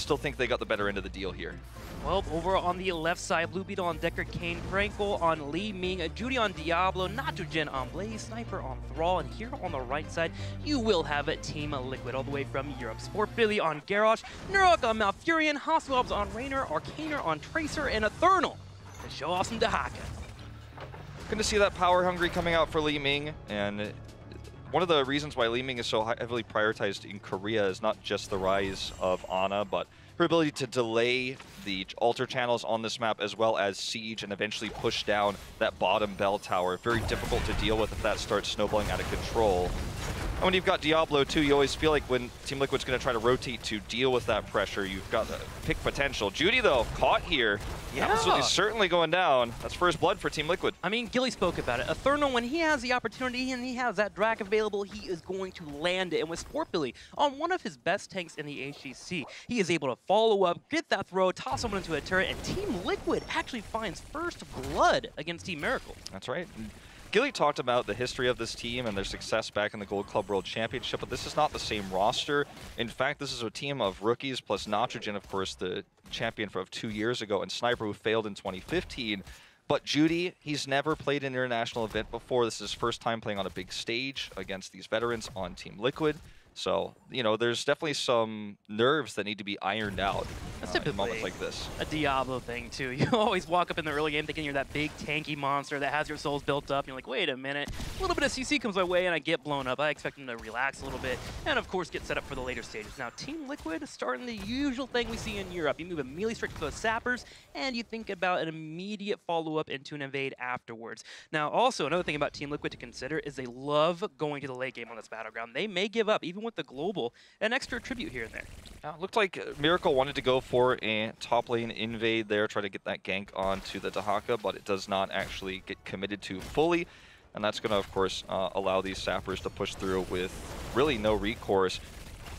still think they got the better end of the deal here. Well, over on the left side, Blue Beetle on Decker, Kane, Frankel on Li Ming, Judy on Diablo, Nitrogen on Blaze, Sniper on Thrall, and here on the right side, you will have it Team Liquid all the way from Europe. Sport Billy on Garrosh, Nurok on Malfurion, Hoslobs on Raynor, Arcaner on Tracer, and Eternal to show off some Dahaka. Good to see that power hungry coming out for Li Ming, and one of the reasons why Li Ming is so heavily prioritized in Korea is not just the rise of Ana, but her ability to delay the altar channels on this map, as well as siege and eventually push down that bottom bell tower. Very difficult to deal with if that starts snowballing out of control. And when you've got Diablo too, you always feel like when Team Liquid's going to try to rotate to deal with that pressure, you've got the pick potential. Judy, though, caught here. Yeah. Absolutely, certainly going down. That's first blood for Team Liquid. I mean, Gilly spoke about it. Eternal, when he has the opportunity and he has that drag available, he is going to land it. And with Sport Billy, on one of his best tanks in the HGC, he is able to follow up, get that throw, toss someone into a turret, and Team Liquid actually finds first blood against Team Miracle. That's right. Gilly talked about the history of this team and their success back in the Gold Club World Championship, but this is not the same roster. In fact, this is a team of rookies plus Nitrogen, of course, the champion of 2 years ago, and Sniper, who failed in 2015. But Judy, he's never played an international event before. This is his first time playing on a big stage against these veterans on Team Liquid. So, you know, there's definitely some nerves that need to be ironed out in moments like this. A Diablo thing, too. You always walk up in the early game thinking you're that big tanky monster that has your souls built up. And you're like, wait a minute. A little bit of CC comes my way and I get blown up. I expect them to relax a little bit and, of course, get set up for the later stages. Now, Team Liquid is starting the usual thing we see in Europe. You move immediately straight to those sappers and you think about an immediate follow-up into an invade afterwards. Now, also, another thing about Team Liquid to consider is they love going to the late game on this battleground. They may give up, even with the global, an extra tribute here and there. It looked like Miracle wanted to go for a top lane invade there, try to get that gank onto the Dahaka, but it does not actually get committed to fully. And that's going to, of course, allow these sappers to push through with really no recourse.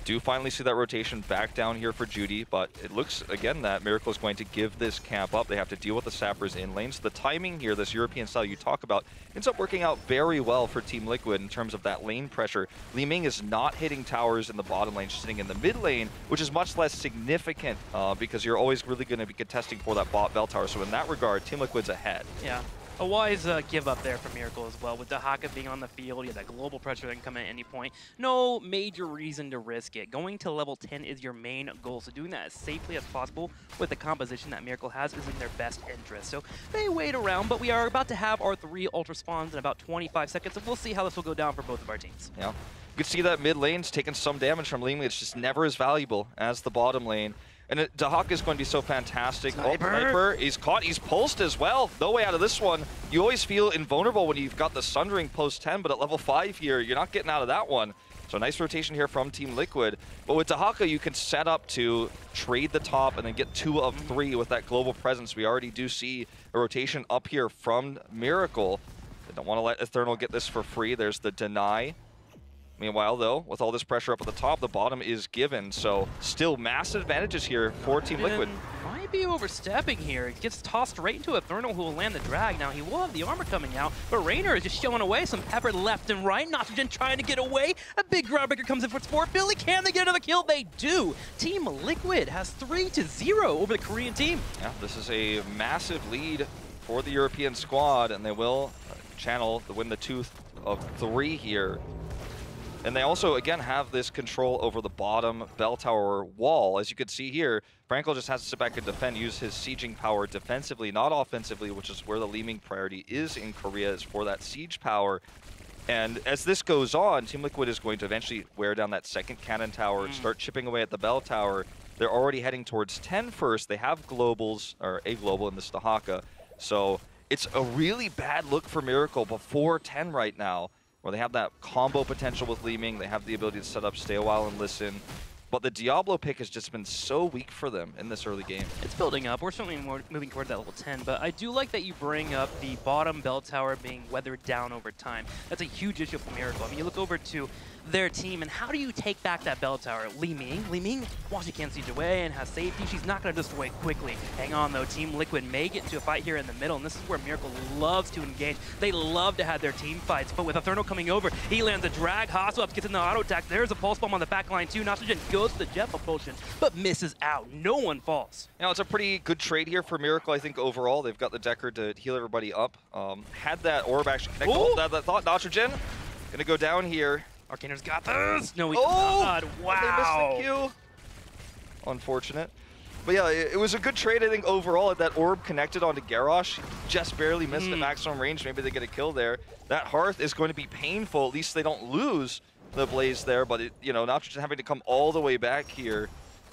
Do finally see that rotation back down here for Judy, but it looks, again, that Miracle is going to give this camp up. They have to deal with the sappers in lane. So the timing here, this European style you talk about, ends up working out very well for Team Liquid in terms of that lane pressure. Li Ming is not hitting towers in the bottom lane, just sitting in the mid lane, which is much less significant because you're always really going to be contesting for that bot bell tower. So in that regard, Team Liquid's ahead. Yeah. A wise give up there for Miracle as well. With Dahaka being on the field, you have that global pressure that can come at any point. No major reason to risk it. Going to level 10 is your main goal, so doing that as safely as possible with the composition that Miracle has is in their best interest. So they wait around, but we are about to have our 3 ultra spawns in about 25 seconds, and we'll see how this will go down for both of our teams. Yeah. You can see that mid lane's taking some damage from Li Ming. It's just never as valuable as the bottom lane. And Dahaka is going to be so fantastic. Sniper. Oh, Sniper, he's caught, he's pulsed as well. No way out of this one. You always feel invulnerable when you've got the Sundering post 10, but at level 5 here, you're not getting out of that one. So nice rotation here from Team Liquid. But with Dahaka, you can set up to trade the top and then get 2 of 3 with that global presence. We already do see a rotation up here from Miracle. They don't want to let Eternal get this for free. There's the deny. Meanwhile, though, with all this pressure up at the top, the bottom is given. So still massive advantages here for Team Liquid. Might be overstepping here. It gets tossed right into Eternal, who will land the drag. Now, he will have the armor coming out, but Raynor is just showing away. Some pepper left and right. Nitrogen trying to get away. A big groundbreaker comes in for Sport Billy. Can they get another kill? They do. Team Liquid has 3-0 over the Korean team. Yeah, this is a massive lead for the European squad, and they will channel the win the 2 of 3 here. And they also, again, have this control over the bottom bell tower wall. As you can see here, Frankel just has to sit back and defend, use his sieging power defensively, not offensively, which is where the Li Ming priority is in Korea, is for that siege power. And as this goes on, Team Liquid is going to eventually wear down that second cannon tower, start chipping away at the bell tower. They're already heading towards 10 first. They have globals, or a global in this Dahaka. So it's a really bad look for Miracle before 10 right now, where they have that combo potential with Li Ming. They have the ability to set up, stay a while, and listen. But the Diablo pick has just been so weak for them in this early game. It's building up. We're certainly moving toward that level 10, but I do like that you bring up the bottom bell tower being weathered down over time. That's a huge issue for Miracle. I mean, you look over to their team. And how do you take back that bell tower? Li Ming, while she can't siege away and has safety, she's not going to destroy quickly. Hang on, though. Team Liquid may get into a fight here in the middle, and this is where Miracle loves to engage. They love to have their team fights, but with Eternal coming over, he lands a drag. Hoswap gets in the auto attack. There's a pulse bomb on the back line, too. Nitrogen goes to the jet propulsion, but misses out. No one falls. You know, it's a pretty good trade here for Miracle, I think, overall. They've got the Decker to heal everybody up. Had that orb actually connect. Oh, that thought. Nitrogen gonna go down here. Arcaner's got this. No, he not. Wow. They missed the Q. Unfortunate. But yeah, it was a good trade, I think, overall. That orb connected onto Garrosh. Just barely missed the maximum range. Maybe they get a kill there. That Hearth is going to be painful. At least they don't lose the Blaze there. But, you know, Nitrogen having to come all the way back here.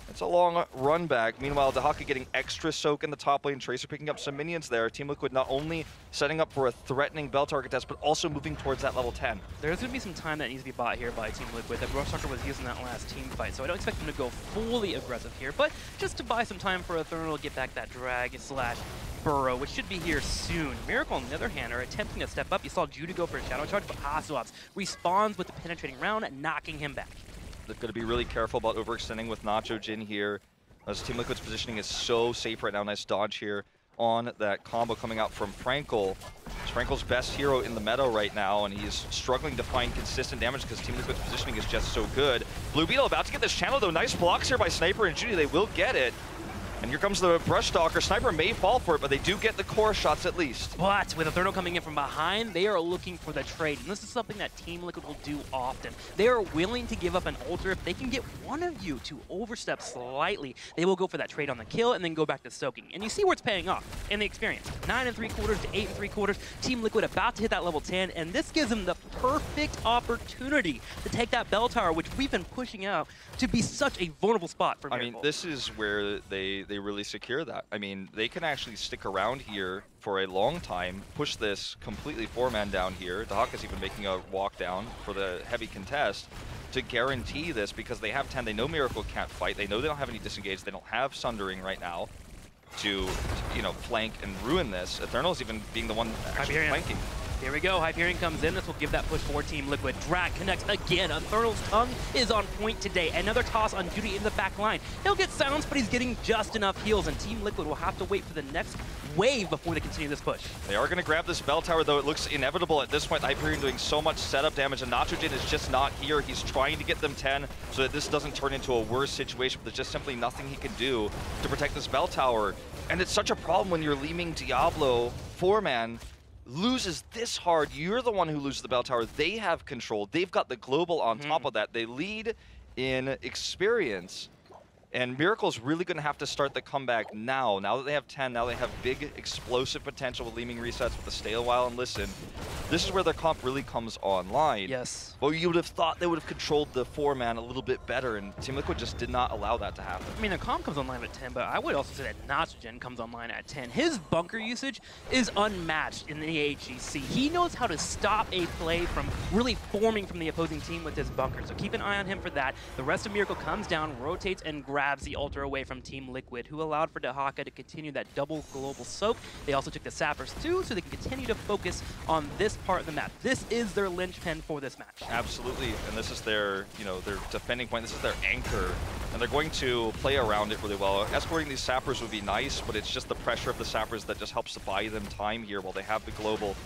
It's a long run back. Meanwhile, Dahaka getting extra soak in the top lane. Tracer picking up some minions there. Team Liquid not only setting up for a threatening bell target test, but also moving towards that level 10. There's going to be some time that needs to be bought here by Team Liquid that Brushtalker was using that last team fight, so I don't expect them to go fully aggressive here, but just to buy some time for Eternal to get back that drag / burrow, which should be here soon. Miracle, on the other hand, are attempting to step up. You saw Judy go for a shadow charge, but Hoswaps respawns with the penetrating round, knocking him back. They're going to be really careful about overextending with Nacho Jin here, as Team Liquid's positioning is so safe right now. Nice dodge here on that combo coming out from Frankel. It's Frankel's best hero in the meta right now, and he's struggling to find consistent damage because Team Liquid's positioning is just so good. Blue Beetle about to get this channel, though. Nice blocks here by Sniper and Judy. They will get it. And here comes the Brushtalker. Sniper may fall for it, but they do get the core shots at least. But with Eternal coming in from behind, they are looking for the trade. And this is something that Team Liquid will do often. They are willing to give up an ultra. If they can get one of you to overstep slightly, they will go for that trade on the kill and then go back to soaking. And you see where it's paying off in the experience. 9 3/4 to 8 3/4. Team Liquid about to hit that level 10, and this gives them the perfect opportunity to take that bell tower, which we've been pushing out to be such a vulnerable spot for Miracle. I mean, this is where they really secure that. I mean, they can actually stick around here for a long time, push this completely 4-man down here. Dahaka's even making a walk down for the heavy contest to guarantee this because they have 10. They know Miracle can't fight. They know they don't have any disengage. They don't have Sundering right now to, you know, flank and ruin this. Eternal's even being the one actually flanking. Here we go. Hyperion comes in. This will give that push for Team Liquid. Drag connects again. Eternal's tongue is on point today. Another toss on Judy in the back line. He'll get silenced, but he's getting just enough heals, and Team Liquid will have to wait for the next wave before they continue this push. They are going to grab this bell tower, though. It looks inevitable at this point. Hyperion doing so much setup damage, and Nitrogen is just not here. He's trying to get them 10 so that this doesn't turn into a worse situation, but there's just simply nothing he can do to protect this bell tower. And it's such a problem when you're Li Ming Diablo 4-man loses this hard. You're the one who loses the bell tower. They have control. They've got the global on top of that. They lead in experience. And Miracle's really going to have to start the comeback now. Now that they have 10, now they have big explosive potential with Li Ming resets with the stay a while and listen. This is where their comp really comes online. Yes. Well, you would have thought they would have controlled the 4-man a little bit better, and Team Liquid just did not allow that to happen. I mean, the comp comes online at 10, but I would also say that Nitrogen comes online at 10. His bunker usage is unmatched in the HGC. He knows how to stop a play from really forming from the opposing team with his bunker, so keep an eye on him for that. The rest of Miracle comes down, rotates, and grabs the ultra away from Team Liquid, who allowed for Dahaka to continue that double global soak. They also took the sappers too, so they can continue to focus on this part of the map. This is their linchpin for this match. Absolutely, and this is their, you know, their defending point. This is their anchor, and they're going to play around it really well. Escorting these sappers would be nice, but it's just the pressure of the sappers that just helps to buy them time here while they have the global.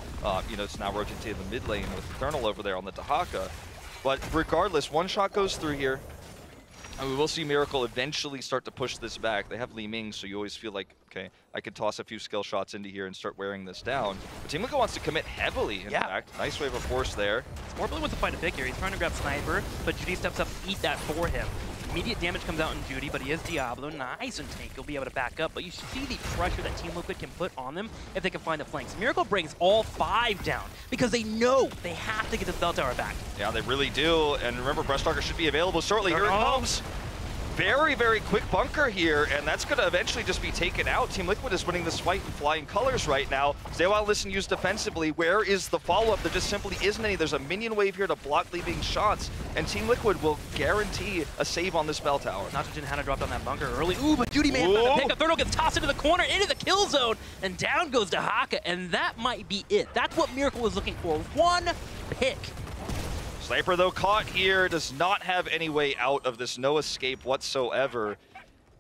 You know, it's now rotating to the mid lane with Eternal over there on the Dahaka. But regardless, one shot goes through here. And we will see Miracle eventually start to push this back. They have Li Ming, so you always feel like, okay, I could toss a few skill shots into here and start wearing this down. But Team Liquid wants to commit heavily, in fact. Nice wave of force there. Scorpion wants to find a pick here. He's trying to grab Sniper, but Judy steps up to eat that for him. Immediate damage comes out in Judy, but he is Diablo. Nice and tank. He'll be able to back up, but you see the pressure that Team Liquid can put on them if they can find the flanks. Miracle brings all 5 down because they know they have to get this bell tower back. Yeah, they really do. And remember, Brushtalker should be available shortly. Here it comes. Very, very quick bunker here, and that's going to eventually just be taken out. Team Liquid is winning this fight in flying colors right now. Stay while listen used defensively. Where is the follow-up? There just simply isn't any. There's a minion wave here to block Li Ming's shots, and Team Liquid will guarantee a save on this bell tower. Nitrogen had to drop down that bunker early. Ooh, but Judy may have found a pick. Eternal gets tossed into the corner, into the kill zone, and down goes Dahaka, and that might be it. That's what Miracle was looking for. One pick. Sniper, though, caught here, does not have any way out of this, no escape whatsoever.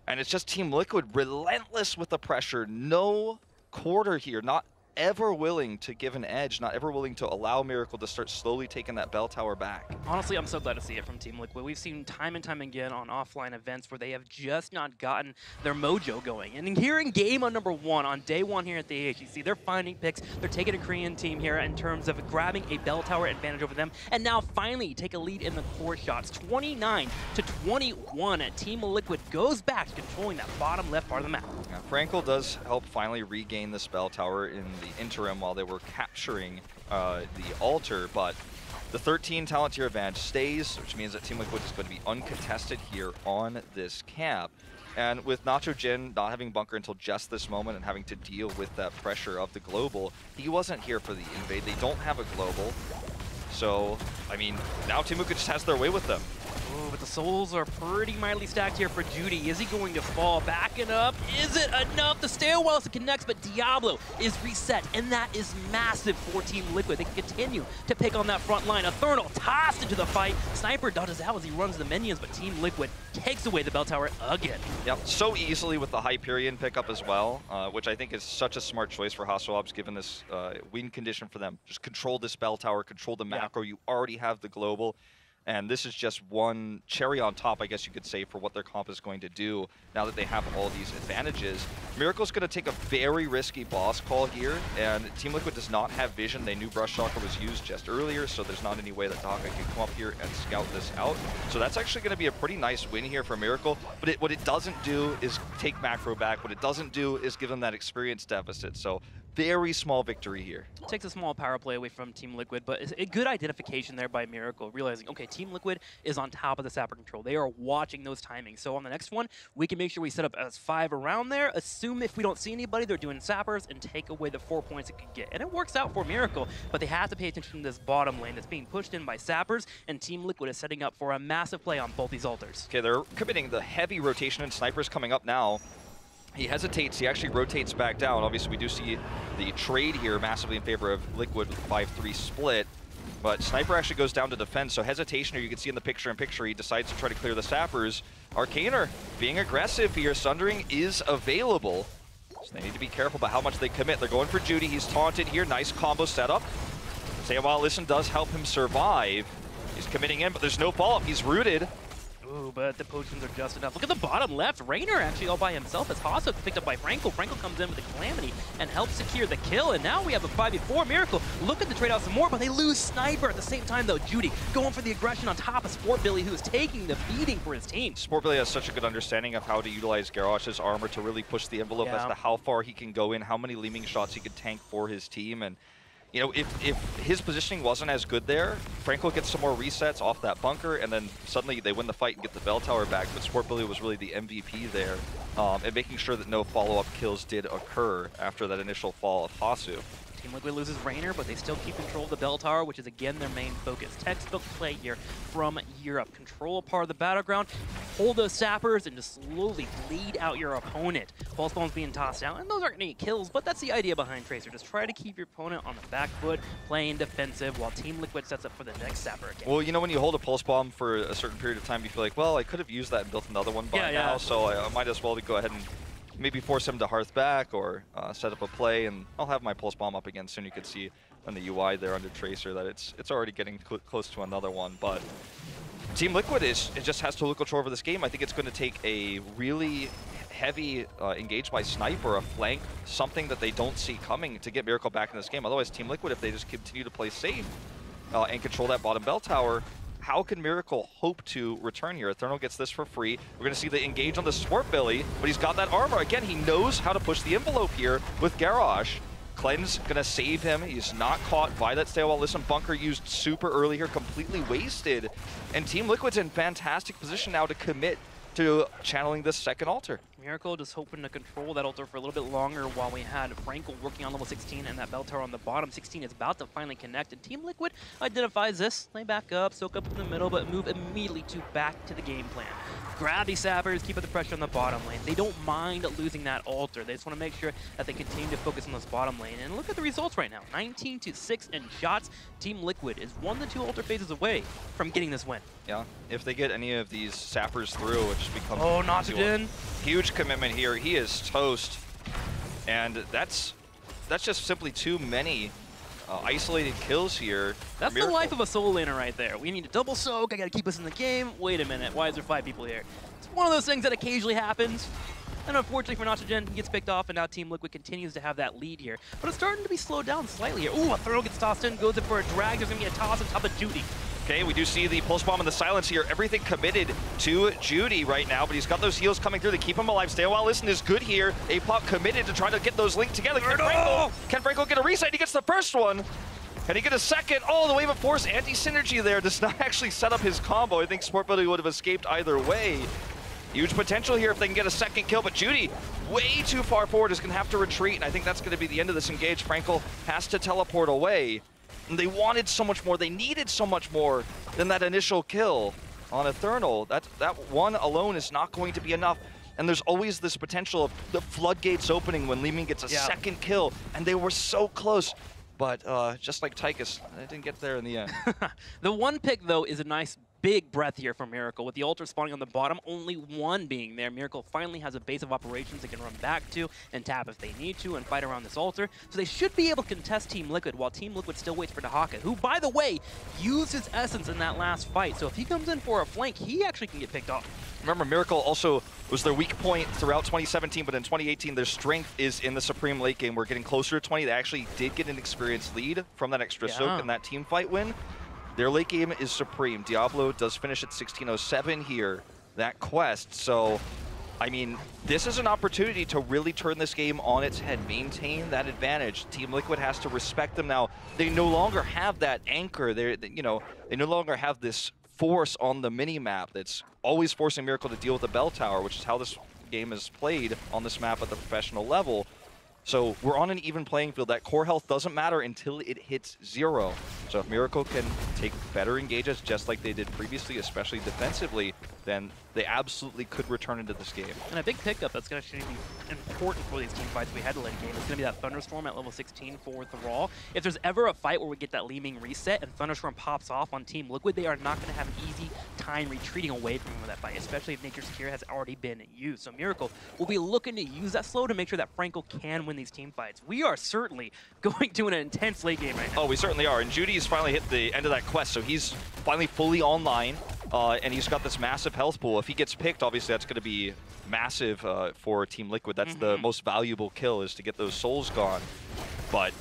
And it's just Team Liquid relentless with the pressure. No quarter here, not ever willing to give an edge, not ever willing to allow Miracle to start slowly taking that bell tower back. Honestly, I'm so glad to see it from Team Liquid. We've seen time and time again on offline events where they have just not gotten their mojo going. And here in game on #1, on day 1 here at the HGC, they're finding picks. They're taking a Korean team here in terms of grabbing a bell tower advantage over them. And now finally take a lead in the core shots. 29-21. Team Liquid goes back to controlling that bottom left part of the map. Yeah, Frankel does help finally regain this bell tower in the interim while they were capturing the altar, but the 13 talent tier advantage stays, which means that Team Liquid is going to be uncontested here on this cap. And with Nacho Jin not having bunker until just this moment and having to deal with that pressure of the global, he wasn't here for the invade. They don't have a global. So, I mean, now Team Liquid just has their way with them. Ooh, but the souls are pretty mightily stacked here for Judy. Is he going to fall? Backing up. Is it enough? The stairwell connects, but Diablo is reset, and that is massive for Team Liquid. They can continue to pick on that front line. Eternal tossed into the fight. Sniper dodges out as he runs the minions, but Team Liquid takes away the bell tower again. Yep, so easily with the Hyperion pickup as well, which I think is such a smart choice for Hasselhoff's given this win condition for them. Just control this bell tower, control the macro. You already have the global. And this is just one cherry on top, I guess you could say, for what their comp is going to do now that they have all these advantages. Miracle's going to take a very risky boss call here, and Team Liquid does not have vision. They knew Brush Shocker was used just earlier, so there's not any way that Taka can come up here and scout this out. So that's actually going to be a pretty nice win here for Miracle, but what it doesn't do is take macro back. What it doesn't do is give them that experience deficit. So very small victory here. Takes a small power play away from Team Liquid, but it's a good identification there by Miracle, realizing, okay, Team Liquid is on top of the Sapper control. They are watching those timings. So on the next one, we can make sure we set up as 5 around there, assume if we don't see anybody, they're doing Sappers, and take away the 4 points it could get. And it works out for Miracle, but they have to pay attention to this bottom lane that's being pushed in by Sappers, and Team Liquid is setting up for a massive play on both these altars. Okay, they're committing the heavy rotation, and Sniper's coming up now. He hesitates, he actually rotates back down. Obviously, we do see the trade here massively in favor of Liquid with 5-3 split. But Sniper actually goes down to defense, so hesitation here, you can see in the picture-in-picture, he decides to try to clear the Sappers. Arcaner being aggressive here, Sundering is available. So they need to be careful about how much they commit. They're going for Judy, he's taunted here, nice combo setup. Say while Listen does help him survive. He's committing in, but there's no follow-up, he's rooted. Ooh, but the potions are just enough. Look at the bottom left. Raynor actually all by himself as Hasso picked up by Frankel. Frankel comes in with the Calamity and helps secure the kill. And now we have a 5v4 Miracle. Look at the trade out some more, but they lose Sniper at the same time, though. Judy going for the aggression on top of Sport Billy, who is taking the beating for his team. Sport Billy has such a good understanding of how to utilize Garrosh's armor to really push the envelope as to how far he can go in, how many leaping shots he could tank for his team. And you know, if his positioning wasn't as good there, Frankel gets some more resets off that bunker, and then suddenly they win the fight and get the bell tower back. But Sport Billy was really the MVP there, and making sure that no follow-up kills did occur after that initial fall of Hasu. Team Liquid loses Raynor, but they still keep control of the bell tower, which is again their main focus. Textbook play here from Europe. Control a part of the battleground, hold those Sappers, and just slowly bleed out your opponent. Pulse bombs being tossed out, and those aren't going to get kills, but that's the idea behind Tracer. Just try to keep your opponent on the back foot, playing defensive, while Team Liquid sets up for the next Sapper again. Well, you know, when you hold a pulse bomb for a certain period of time, you feel like, well, I could have used that and built another one by now, so I might as well go ahead and maybe force him to hearth back or set up a play, and I'll have my pulse bomb up again soon. You can see on the UI there under Tracer that it's already getting close to another one. But Team Liquid it just has total control over this game. I think it's going to take a really heavy engage by Sniper, a flank, something that they don't see coming to get Miracle back in this game. Otherwise, Team Liquid, if they just continue to play safe and control that bottom bell tower, how can Miracle hope to return here? Eternal gets this for free. We're going to see the engage on the Sport Billy, but he's got that armor. Again, he knows how to push the envelope here with Garrosh. Cleanse going to save him. He's not caught by that stairwell. Listen, bunker used super early here, completely wasted. And Team Liquid's in fantastic position now to commit to channeling this second altar. Miracle just hoping to control that altar for a little bit longer while we had Frankel working on level 16 and that bell tower on the bottom. 16 is about to finally connect, and Team Liquid identifies this. Lay back up, soak up in the middle, but move immediately to back to the game plan. Grab these sappers, keep up the pressure on the bottom lane. They don't mind losing that altar. They just want to make sure that they continue to focus on this bottom lane. And look at the results right now. 19-6 in shots. Team Liquid is 1 to 2 altar phases away from getting this win. Yeah, if they get any of these sappers through, it just becomes Noxygen. Huge commitment here. He is toast. And that's just simply too many isolated kills here. That's the life of a solo laner right there. We need to double soak. I got to keep us in the game. Wait a minute. Why is there 5 people here? It's one of those things that occasionally happens. And unfortunately for Noxygen, he gets picked off, and now Team Liquid continues to have that lead here. But it's starting to be slowed down slightly here. Ooh, a throw gets tossed in, goes in for a drag. There's going to be a toss on top of Judy. Okay, we do see the pulse bomb and the silence here. Everything committed to Judy right now, but he's got those heals coming through to keep him alive. Stay a while, listen is good here. A-Pop committed to try to get those linked together. Can Frankel get a reset? He gets the first one. Can he get a second? Oh, the Wave of Force anti-synergy there does not actually set up his combo. I think Sportbilly would have escaped either way. Huge potential here if they can get a second kill, but Judy, way too far forward, is going to have to retreat, and I think that's going to be the end of this engage. Frankel has to teleport away. And they wanted so much more, they needed so much more than that initial kill on Eternal. That one alone is not going to be enough. And there's always this potential of the floodgates opening when Leeming gets a second kill, and they were so close. But just like Tychus, they didn't get there in the end. The one pick, though, is a nice big breath here for Miracle. With the altar spawning on the bottom, only one being there, Miracle finally has a base of operations they can run back to and tap if they need to and fight around this altar. So they should be able to contest Team Liquid while Team Liquid still waits for Dahaka, who, by the way, used his essence in that last fight. So if he comes in for a flank, he actually can get picked off. Remember, Miracle also was their weak point throughout 2017, but in 2018, their strength is in the Supreme late game. We're getting closer to 20. They actually did get an experienced lead from that extra soak and that team fight win. Their late game is Supreme. Diablo does finish at 1607 here, that quest. So, I mean, this is an opportunity to really turn this game on its head, maintain that advantage. Team Liquid has to respect them now. They no longer have that anchor. They no longer have this force on the mini-map that's always forcing Miracle to deal with the bell tower, which is how this game is played on this map at the professional level. So we're on an even playing field. That core health doesn't matter until it hits 0. So if Miracle can take better engages just like they did previously, especially defensively, then they absolutely could return into this game. And a big pickup that's going to be important for these team fights we had to late game is going to be that Thunderstorm at level 16 for Thrall. If there's ever a fight where we get that Leeming reset and Thunderstorm pops off on Team Liquid, they are not going to have an easy time retreating away from him with that fight, especially if Nature's Cure has already been used. So Miracle will be looking to use that slow to make sure that Frankel can win these team fights. We are certainly going to an intense late game right now. Oh, we certainly are. And Judy's finally hit the end of that quest, so he's finally fully online. And he's got this massive health pool. If he gets picked, obviously that's going to be massive for Team Liquid. That's the most valuable kill, is to get those souls gone. But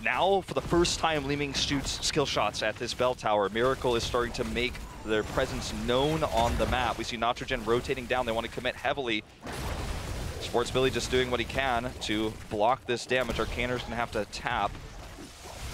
now, for the first time, Leeming shoots skill shots at this bell tower. Miracle is starting to make their presence known on the map. We see Noxygen rotating down. They want to commit heavily. Sportsbilly just doing what he can to block this damage. Arcaner's going to have to tap.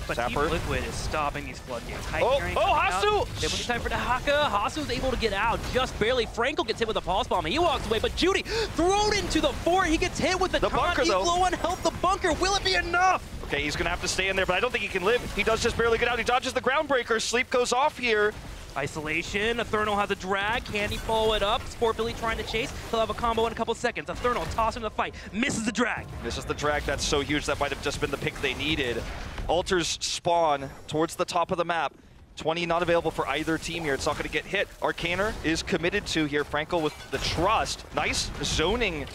But Team Liquid is stopping these floodgates. Hasu! They have time for Dahaka. Hasu's able to get out just barely. Frankel gets hit with a pulse bomb. He walks away, but Judy thrown into the fort. He gets hit with the taunt. He's low on health. The bunker. Will it be enough? Okay, he's going to have to stay in there, but I don't think he can live. He does just barely get out. He dodges the Groundbreaker. Sleep goes off here. Isolation. Eternal has a drag. Can he follow it up? Sportbilly trying to chase. He'll have a combo in a couple seconds. Eternal tossing the fight. Misses the drag. Misses the drag. That's so huge. That might have just been the pick they needed. Altars spawn towards the top of the map. 20 not available for either team here. It's not going to get hit. Arcaner is committed to here. Frankel with the trust. Nice zoning.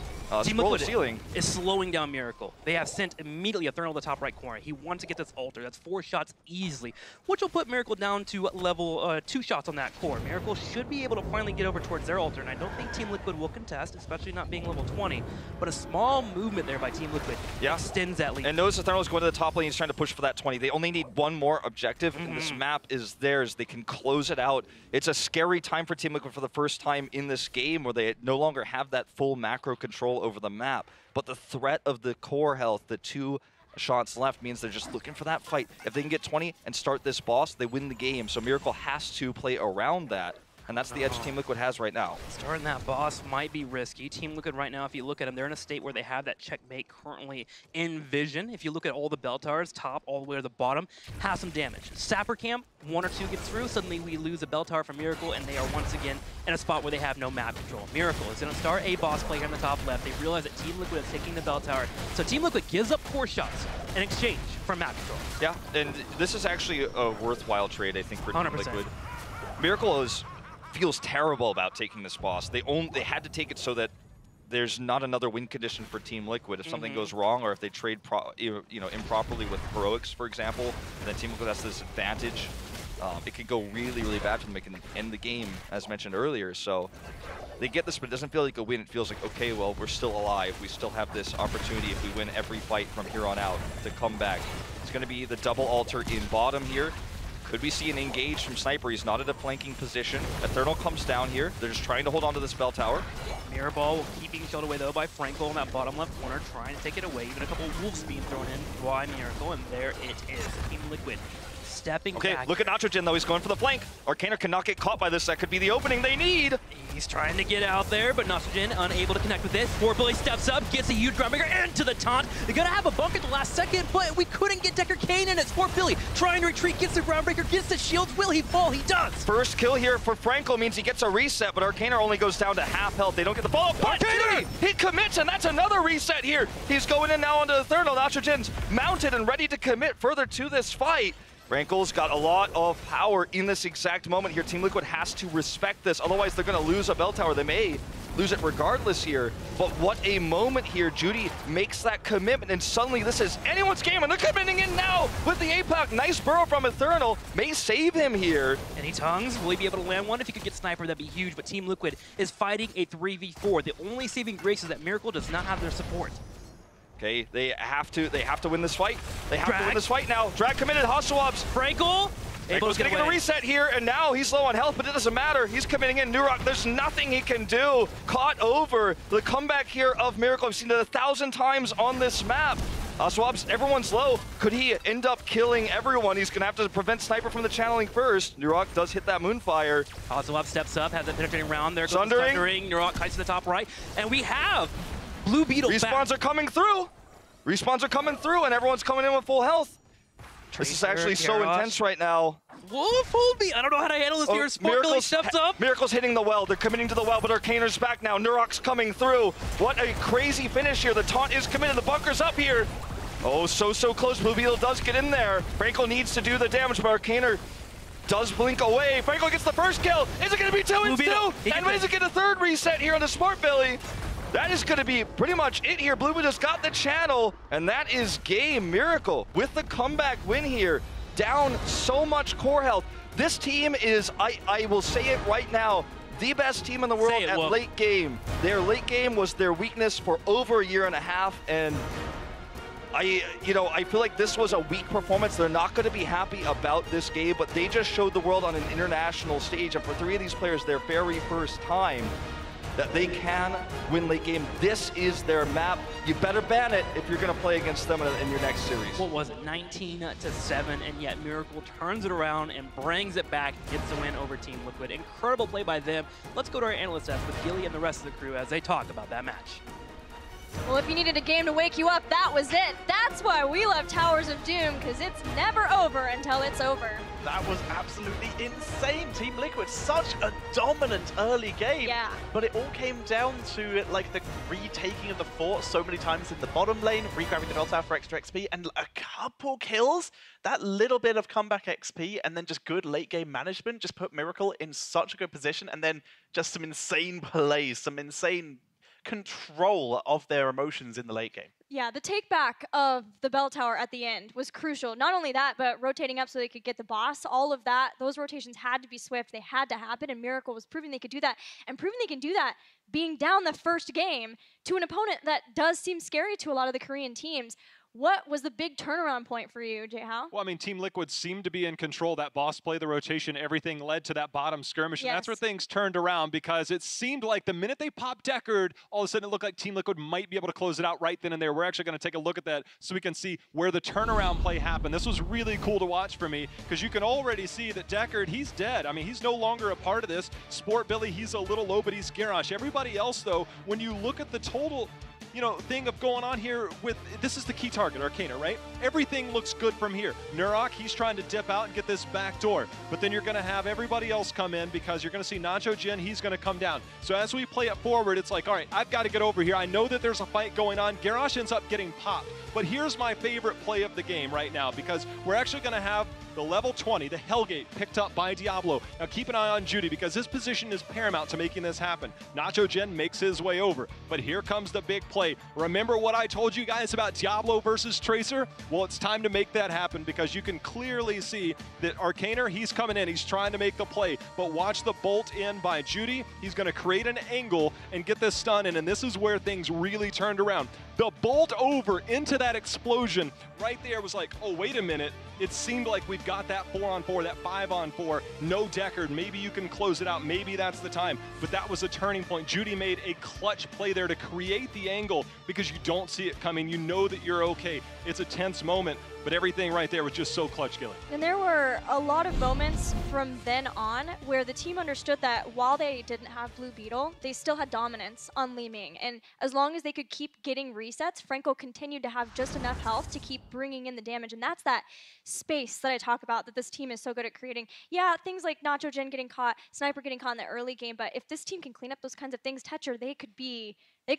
Team Liquid is slowing down Miracle. They have sent immediately Eternal to the top right corner. He wants to get this altar. That's 4 shots easily, which will put Miracle down to level 2 shots on that core. Miracle should be able to finally get over towards their altar, and I don't think Team Liquid will contest, especially not being level 20. But a small movement there by Team Liquid extends that lead. And notice Eternal is going to the top lane. He's trying to push for that 20. They only need one more objective, and this map is theirs. They can close it out. It's a scary time for Team Liquid for the first time in this game, where they no longer have that full macro control over the map. But the threat of the core health, the 2 shots left, means they're just looking for that fight. If they can get 20 and start this boss, they win the game. So Miracle has to play around that. And that's the edge Team Liquid has right now. Starting that boss might be risky. Team Liquid right now, if you look at them, they're in a state where they have that checkmate currently in vision. If you look at all the bell towers, top all the way to the bottom, have some damage. Sapper Camp, 1 or 2 gets through, suddenly we lose a bell tower from Miracle, and they are once again in a spot where they have no map control. Miracle is going to start a boss play here in the top left. They realize that Team Liquid is taking the bell tower, so Team Liquid gives up core shots in exchange for map control. Yeah, and this is actually a worthwhile trade, I think, for Team 100%. Liquid. Miracle feels terrible about taking this boss. They had to take it so that there's not another win condition for Team Liquid if something goes wrong, or if they trade improperly with Heroics, for example, and then Team Liquid has this advantage. It could go really, really bad for them. It can end the game, as mentioned earlier. So they get this, but it doesn't feel like a win. It feels like, okay, well, we're still alive. We still have this opportunity if we win every fight from here on out to come back. It's going to be the double altar in bottom here. Could we see an engage from Sniper? He's not at a flanking position. Eternal comes down here. They're just trying to hold on to this bell tower. Mirror Ball will keep being shelled away, though, by Franco in that bottom left corner, trying to take it away. Even a couple of wolves being thrown in by Miracle, and there it is. Team Liquid stepping back. Okay, look at Nitrogen, though. He's going for the flank. Arcaner cannot get caught by this. That could be the opening they need. He's trying to get out there, but Nitrogen unable to connect with it. Billy steps up, gets a huge groundbreaker into the taunt. They're going to have a bunk at the last second, but we couldn't get Decker Kane in. It's Billy trying to retreat, gets the groundbreaker, gets the shields. Will he fall? He does. First kill here for Franco means he gets a reset, but Arcaner only goes down to half health. They don't get the follow-up. Arcaner! He commits, and that's another reset here. He's going in now onto the Eternal. Nitrogen's mounted and ready to commit further to this fight. Franco's got a lot of power in this exact moment here. Team Liquid has to respect this, otherwise they're going to lose a bell tower. They may lose it regardless here, but what a moment here. Judy makes that commitment, and suddenly this is anyone's game, and they're committing in now with the APAC. Nice burrow from Eternal, may save him here. Any tongues? Will he be able to land one? If he could get Sniper, that'd be huge, but Team Liquid is fighting a 3v4. The only saving grace is that Miracle does not have their support. Okay, they have to win this fight. They have to win this fight now. Drag committed, Hasselwabs. Franco's gonna get a reset here, and now he's low on health, but it doesn't matter. He's committing in. Nurok, there's nothing he can do. Caught over. The comeback here of Miracle. I've seen it 1,000 times on this map. Hasselwabs, everyone's low. Could he end up killing everyone? He's gonna have to prevent Sniper from the channeling first. Nurok does hit that Moonfire. Hasselwabs steps up, has that penetrating round. There goes Sundering. Nurok kites to the top right, and we have Blue Beetle Respawns are coming through. Respawns are coming through, and everyone's coming in with full health. This is actually so intense right now. Wolf, hold me. I don't know how to handle this here. Billy steps up. Miracle's hitting the well. They're committing to the well, but Arcaner's back now. Nurok's coming through. What a crazy finish here. The taunt is committed. The bunker's up here. Oh, so close. Blue Beetle does get in there. Franco needs to do the damage, but Arcaner does blink away. Franco gets the first kill. Is it going to be 2 and 2? And does it get a third reset here on the Smart Billy? That is going to be pretty much it here. Blue just got the channel, and that is game. Miracle with the comeback win here. Down so much core health. This team is, I will say it right now, the best team in the world at late game. Their late game was their weakness for over a year and a half, and I feel like this was a weak performance. They're not going to be happy about this game, but they just showed the world on an international stage, and for 3 of these players, their very first time, that they can win late game. This is their map. You better ban it if you're going to play against them in your next series. What was it, 19-7, and yet Miracle turns it around and brings it back, gets the win over Team Liquid. Incredible play by them. Let's go to our analyst desk with Gilly and the rest of the crew as they talk about that match. Well, if you needed a game to wake you up, that was it. That's why we love Towers of Doom, because it's never over until it's over. That was absolutely insane. Team Liquid, such a dominant early game. Yeah. But it all came down to like the retaking of the fort so many times in the bottom lane, re-grabbing the bell tower for extra XP, and a couple kills. That little bit of comeback XP and then just good late game management just put Miracle in such a good position, and then just some insane plays, some insane control of their emotions in the late game. Yeah, the take back of the bell tower at the end was crucial. Not only that, but rotating up so they could get the boss, all of that, those rotations had to be swift, they had to happen, and Miracle was proving they could do that, and proving they can do that being down the first game to an opponent that does seem scary to a lot of the Korean teams. What was the big turnaround point for you, Jay-How? Well, I mean, Team Liquid seemed to be in control. That boss play, the rotation, everything led to that bottom skirmish. And that's where things turned around, because it seemed like the minute they popped Deckard, all of a sudden it looked like Team Liquid might be able to close it out right then and there. We're actually going to take a look at that so we can see where the turnaround play happened. This was really cool to watch for me, because you can already see that Deckard, he's dead. I mean, he's no longer a part of this. Sport Billy, he's a little low, but he's Garrosh. Everybody else, though, when you look at the total thing of going on here with, this is the key target, Arcana, right? Everything looks good from here. Nurok, he's trying to dip out and get this back door, but then you're going to have everybody else come in, because you're going to see Nacho Jin, he's going to come down. So as we play it forward, it's like, all right, I've got to get over here. I know that there's a fight going on. Garrosh ends up getting popped, but here's my favorite play of the game right now, because we're actually going to have the level 20, the Hellgate, picked up by Diablo. Now keep an eye on Judy, because his position is paramount to making this happen. Nacho Jin makes his way over, but here comes the big play. Remember what I told you guys about Diablo versus Tracer? Well, it's time to make that happen, because you can clearly see that Arcaner, he's coming in, he's trying to make the play, but watch the bolt in by Judy. He's going to create an angle and get this stun in, and this is where things really turned around. The bolt over into that explosion right there was like, oh, wait a minute. It seemed like we've got that 4-on-4, that 5-on-4, no Deckard. Maybe you can close it out. Maybe that's the time. But that was a turning point. Judy made a clutch play there to create the angle, because you don't see it coming. You know that you're okay. It's a tense moment, but everything right there was just so clutch, Gilly. And there were a lot of moments from then on where the team understood that while they didn't have Blue Beetle, they still had dominance on Li Ming. And as long as they could keep getting resets, Franco continued to have just enough health to keep bringing in the damage. And that's that space that I talk about that this team is so good at creating. Yeah, things like Nacho Jin getting caught, Sniper getting caught in the early game, but if this team can clean up those kinds of things, Tetcher, they could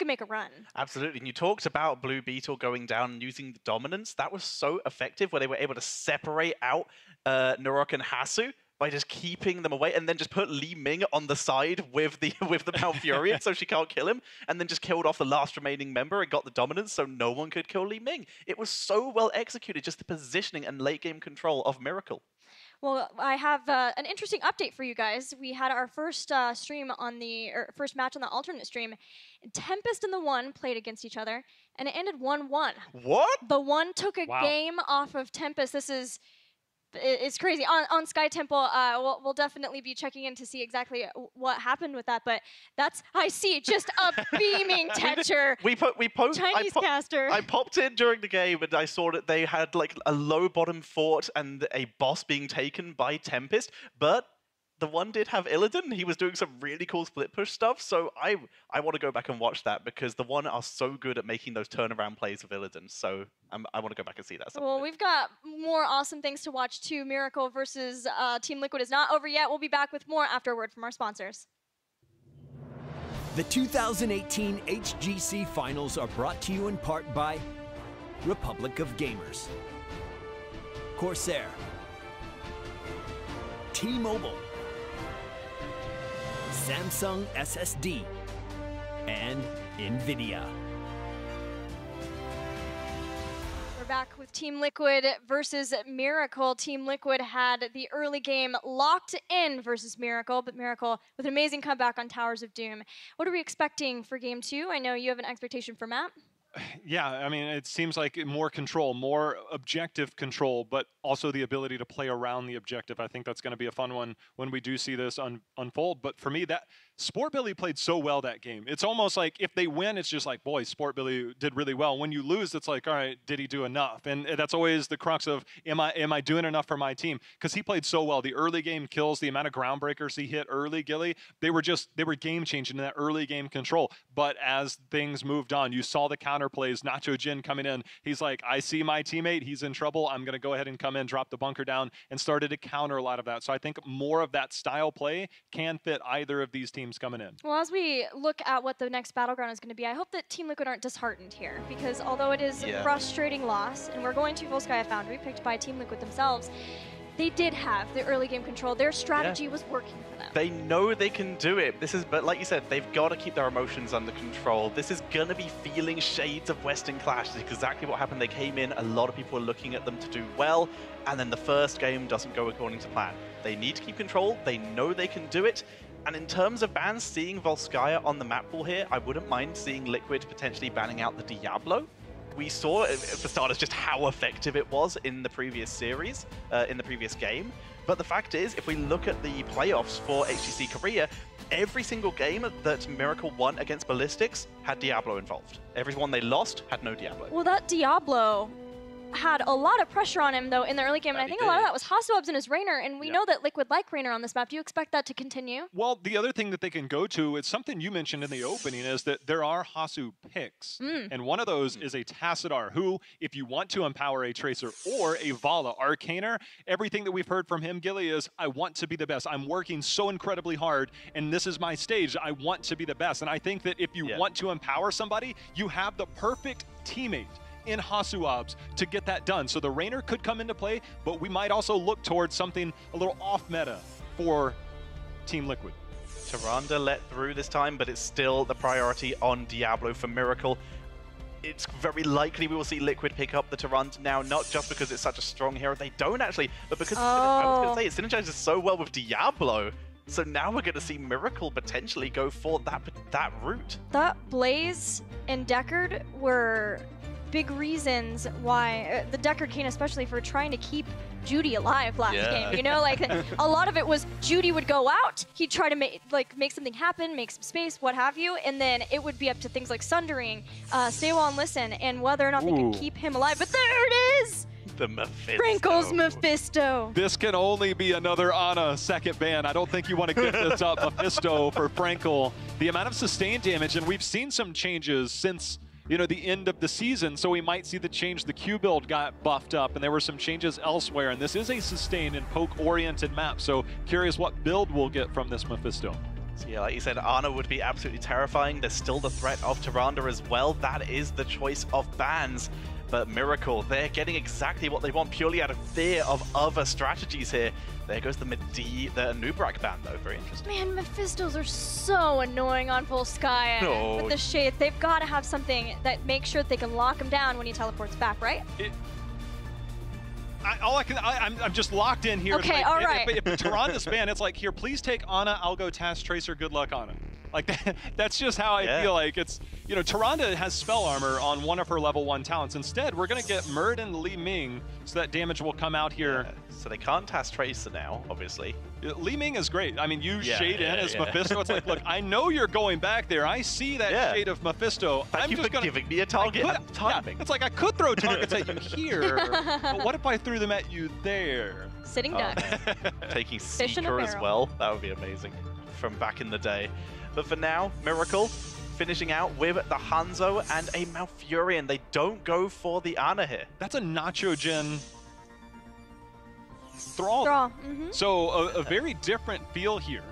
make a run. Absolutely. And you talked about Blue Beetle going down and using the dominance. That was so effective, where they were able to separate out Nurok and Hasu by just keeping them away, and then just put Li Ming on the side with the Malfurion so she can't kill him, and then just killed off the last remaining member and got the dominance so no one could kill Li Ming. It was so well executed, just the positioning and late game control of Miracle. Well, I have an interesting update for you guys. We had our first stream on first match on the alternate stream. Tempest and the One played against each other, and it ended 1-1. What? The One took a game off of Tempest. It's crazy. On Sky Temple, we'll definitely be checking in to see exactly what happened with that. But I see just a beaming Tetcher. Chinese caster. I popped in during the game and I saw that they had like a low bottom fort and a boss being taken by Tempest, but the One did have Illidan. He was doing some really cool split push stuff, so I want to go back and watch that, because the One are so good at making those turnaround plays with Illidan, so I want to go back and see that. Well, we've got more awesome things to watch too. Miracle versus Team Liquid is not over yet. We'll be back with more after a word from our sponsors. The 2018 HGC Finals are brought to you in part by Republic of Gamers, Corsair, T-Mobile, Samsung SSD, and NVIDIA. We're back with Team Liquid versus Miracle. Team Liquid had the early game locked in versus Miracle, but Miracle with an amazing comeback on Towers of Doom. What are we expecting for game 2? I know you have an expectation for Matt. Yeah, I mean, it seems like more control, more objective control, but also the ability to play around the objective. I think that's going to be a fun one when we do see this unfold. But for me, that Sport Billy played so well that game. It's almost like if they win, it's just like, boy, Sport Billy did really well. When you lose, it's like, all right, did he do enough? And that's always the crux of, am I doing enough for my team? Because he played so well. The early game kills, the amount of ground breakers he hit early, Gilly, they were game changing in that early game control. But as things moved on, you saw the counter plays. Nacho Jin coming in. He's like, I see my teammate. He's in trouble. I'm going to go ahead and come in, drop the bunker down, and started to counter a lot of that. So I think more of that style play can fit either of these teams coming in. Well, as we look at what the next battleground is going to be, I hope that Team Liquid aren't disheartened here, because although it is a frustrating loss, and we're going to Full Sky Foundry, picked by Team Liquid themselves, they did have the early game control. Their strategy was working for them. They know they can do it. But like you said, they've got to keep their emotions under control. This is going to be feeling shades of Western Clash. This is exactly what happened. They came in, a lot of people were looking at them to do well, and then the first game doesn't go according to plan. They need to keep control. They know they can do it. And in terms of bans, seeing Volskaya on the map pool here, I wouldn't mind seeing Liquid potentially banning out the Diablo. we saw, for starters, just how effective it was in the previous series, in the previous game. But the fact is, if we look at the playoffs for HGC Korea, every single game that Miracle won against Ballistics had Diablo involved. Every one they lost had no Diablo. Well, that Diablo had a lot of pressure on him, though, in the early game, and I think a lot of that was Hasuabs and his Rainer, and we know that Liquid like Rainer on this map. Do you expect that to continue? Well, the other thing that they can go to, it's something you mentioned in the opening, is that there are Hasu picks, and one of those is a Tassadar, who, if you want to empower a Tracer or a Vala Arcaner, everything that we've heard from him, Gilly, is, I want to be the best. I'm working so incredibly hard, and this is my stage. I want to be the best. And I think that if you want to empower somebody, you have the perfect teammate in Hasuabs to get that done. So the Rainer could come into play, but we might also look towards something a little off meta for Team Liquid. Tyrande let through this time, but it's still the priority on Diablo for Miracle. It's very likely we will see Liquid pick up the Tyrande now, not just because it's such a strong hero. They don't actually, but because I was going to say, it synergizes so well with Diablo. So now we're going to see Miracle potentially go for that route. That Blaze and Deckard were big reasons why, the Deckard Kane especially, for trying to keep Judy alive last game. You know, like a lot of it was Judy would go out, he'd try to make something happen, make some space, what have you, and then it would be up to things like Sundering, Stay Well and Listen, and whether or not they could keep him alive. But there it is! The Mephisto. Frankel's Mephisto. This can only be another Ana second ban. I don't think you want to give this up. Mephisto for Frankel. The amount of sustained damage, and we've seen some changes since the end of the season, so we might see the change. The Q build got buffed up, and there were some changes elsewhere, and this is a sustained and poke-oriented map, so curious what build we'll get from this Mephisto. So yeah, like you said, Ana would be absolutely terrifying. There's still the threat of Tyrande as well. That is the choice of bans. But Miracle, they're getting exactly what they want purely out of fear of other strategies here. There goes the Nubrak ban, though. Very interesting. Man, Mephistos are so annoying on full sky. With the shades, they've got to have something that makes sure that they can lock him down when he teleports back, right? I'm just locked in here. Okay, all right. If Tyrande's ban, it's like, here, please take Ana, I'll go Task Tracer, good luck, Ana. Like, that's just how I feel like it's, Tyrande has spell armor on one of her level 1 talents. Instead, we're going to get Murd and Li Ming, so that damage will come out here. Yeah, so they can't Task Tracer now, obviously. Li Ming is great. I mean, you shade in as Mephisto. It's like, look, I know you're going back there. I see that shade of Mephisto. I'm just giving me a target. It's like I could throw targets at you here, but what if I threw them at you there? Sitting ducks. Taking Seeker as well. That would be amazing from back in the day. But for now, Miracle finishing out with the Hanzo and a Malfurion. They don't go for the Ana here. That's a Nacho Gen Thrall. So a very different feel here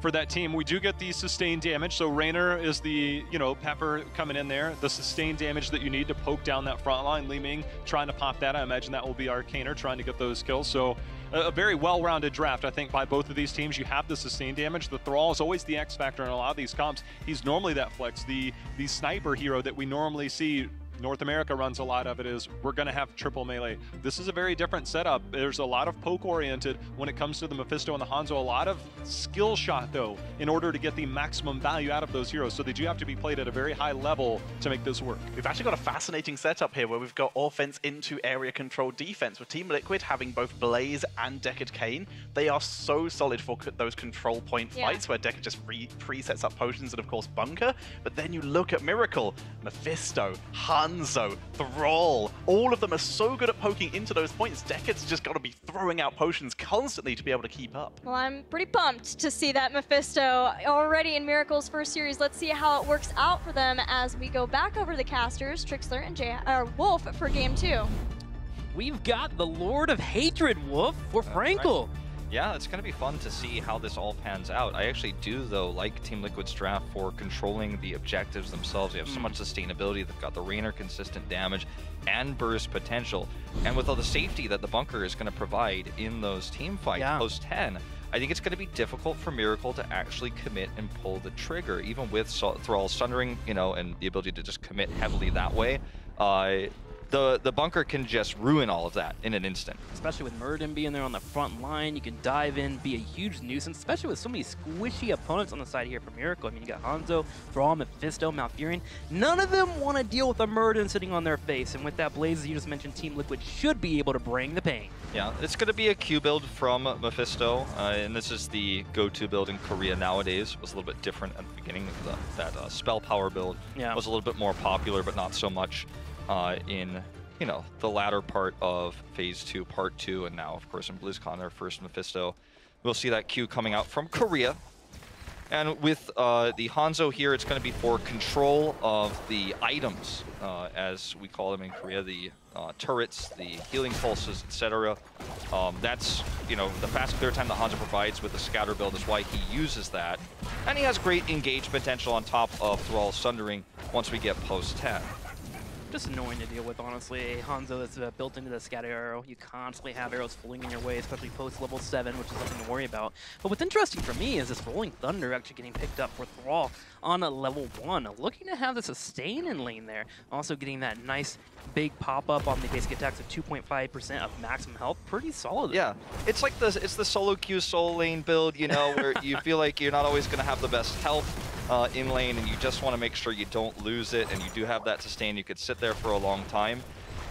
for that team. We do get the sustained damage. So Rainer is the, Pepper coming in there. The sustained damage that you need to poke down that front line. Li Ming trying to pop that. I imagine that will be Arcaner trying to get those kills. So a very well-rounded draft, I think, by both of these teams. You have the sustained damage. The Thrall is always the X factor in a lot of these comps. He's normally that flex. The sniper hero that we normally see, North America runs a lot of it, is we're going to have triple melee. This is a very different setup. There's a lot of poke-oriented when it comes to the Mephisto and the Hanzo. A lot of skill shot, though, in order to get the maximum value out of those heroes. So they do have to be played at a very high level to make this work. We've actually got a fascinating setup here where we've got offense into area control defense. With Team Liquid having both Blaze and Deckard Cain, they are so solid for those control point fights where Deckard just presets up potions and, of course, bunker. But then you look at Miracle, Mephisto, Hanzo, Thrall, all of them are so good at poking into those points. Deckard's just got to be throwing out potions constantly to be able to keep up. Well, I'm pretty pumped to see that Mephisto already in Miracle's first series. Let's see how it works out for them as we go back over the casters, Trixler and Wolf for game 2. We've got the Lord of Hatred, Wolf, for Frankel. Right. Yeah, it's going to be fun to see how this all pans out. I actually do, though, like Team Liquid's draft for controlling the objectives themselves. They have so much sustainability. They've got the Rainer consistent damage and burst potential. And with all the safety that the bunker is going to provide in those team fights post-10, I think it's going to be difficult for Miracle to actually commit and pull the trigger, even with Thrall Sundering, and the ability to just commit heavily that way. the bunker can just ruin all of that in an instant. Especially with Muradin being there on the front line, you can dive in, be a huge nuisance, especially with so many squishy opponents on the side here for Miracle. I mean, you got Hanzo, Thrall, Mephisto, Malfurion. None of them want to deal with a Muradin sitting on their face, and with that Blaze you just mentioned, Team Liquid should be able to bring the pain. Yeah, it's going to be a Q build from Mephisto, and this is the go-to build in Korea nowadays. It was a little bit different at the beginning. That spell power build was a little bit more popular, but not so much in, you know, the latter part of Phase 2, Part 2, and now, of course, in BlizzCon, their first Mephisto. We'll see that Q coming out from Korea. And with the Hanzo here, it's going to be for control of the items, as we call them in Korea, the turrets, the healing pulses, etc. That's, you know, the fast clear time that Hanzo provides with the scatter build is why he uses that. And he has great engage potential on top of Thrall's Sundering once we get post 10. Just annoying to deal with, honestly. A Hanzo that's built into the scatter arrow. You constantly have arrows flying in your way, especially post level 7, which is nothing to worry about. But what's interesting for me is this Rolling Thunder actually getting picked up for Thrall on a level 1. Looking to have the sustain in lane there. Also getting that nice big pop-up on the basic attacks of 2.5% of maximum health. Pretty solid. Yeah, it's like it's the solo Q soul lane build, you know, where you feel like you're not always going to have the best health in lane, and you just want to make sure you don't lose it, and you do have that sustain. You could sit there for a long time.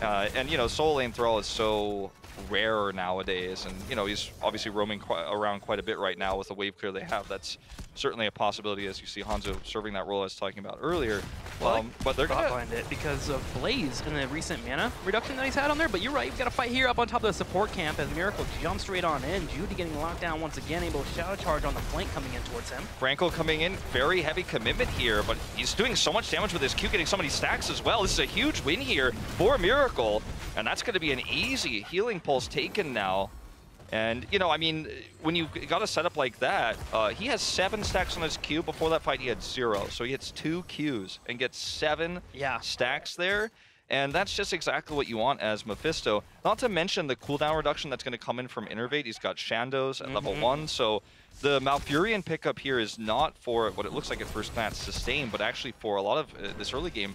And, you know, solo lane Thrall is so rare nowadays, and, you know, he's obviously roaming around quite a bit right now with the wave clear they have. That's certainly a possibility, as you see Hanzo serving that role I was talking about earlier. But they're going to find it because of Blaze and the recent mana reduction that he's had on there. But you're right, you've got to fight here up on top of the support camp as Miracle jumps straight on in. Judy getting locked down once again, able to shadow charge on the flank coming in towards him. Frankel coming in, very heavy commitment here, but he's doing so much damage with his Q, getting so many stacks as well. This is a huge win here for Miracle, and that's going to be an easy healing pulse taken now. And, you know, I mean, when you got a setup like that, he has 7 stacks on his Q. Before that fight, he had 0. So he hits 2 Qs and gets 7 stacks there. And that's just exactly what you want as Mephisto. Not to mention the cooldown reduction that's going to come in from Innervate. He's got Shandos at level 1. So the Malfurion pickup here is not for what it looks like at first glance sustain, but actually for a lot of this early game